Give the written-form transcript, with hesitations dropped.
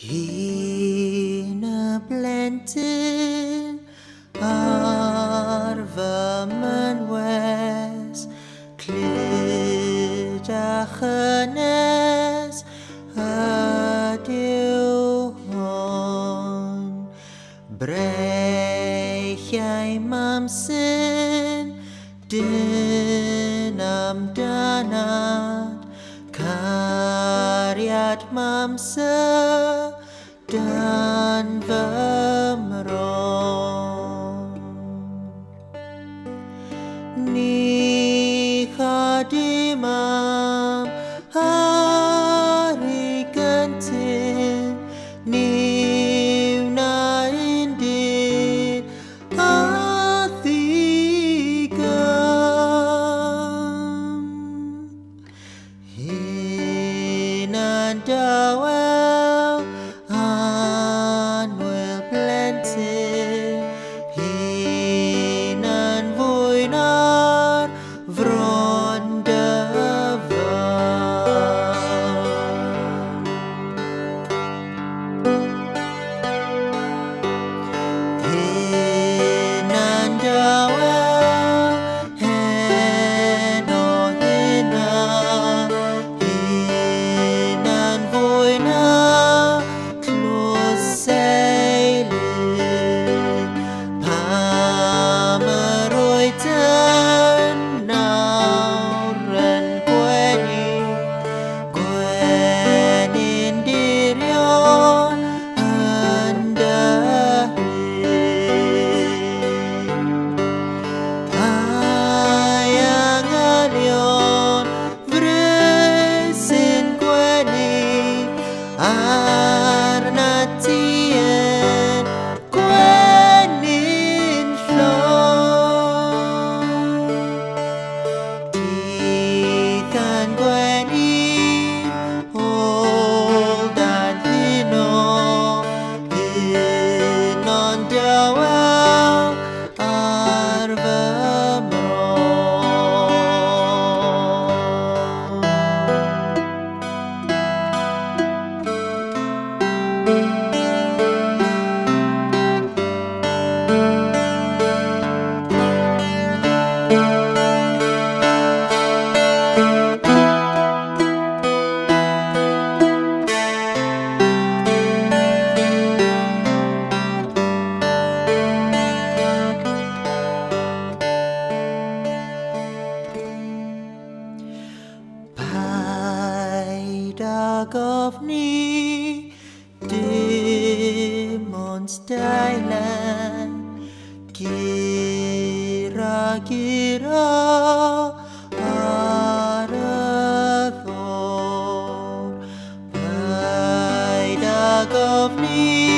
Hina blentyn ar fy mynwes, clyd a chynes ydyw hon. Breichiau mamsyn, dyn amdanad, cariad mamsyn dan fy mron. Ni chadi mam hari gyntin, ni wna indi a ddigam. Hinan dawel anwyl blentyn, hinan fwy na'r fron dyfan. Hinan dawel heno hynna, hinan fwy na clwseilyn, pam yr oed yn nawr yn gwenu'n dirion yn dahyn. Ai angylion frys sy'n gwenu arna ti yn gwenu'n llon. Dydd yn gwenu ôl dan hynon dawel ar fy mron. Paid â gofni dim ond dailen, gira ar y ddor. Paid â gofni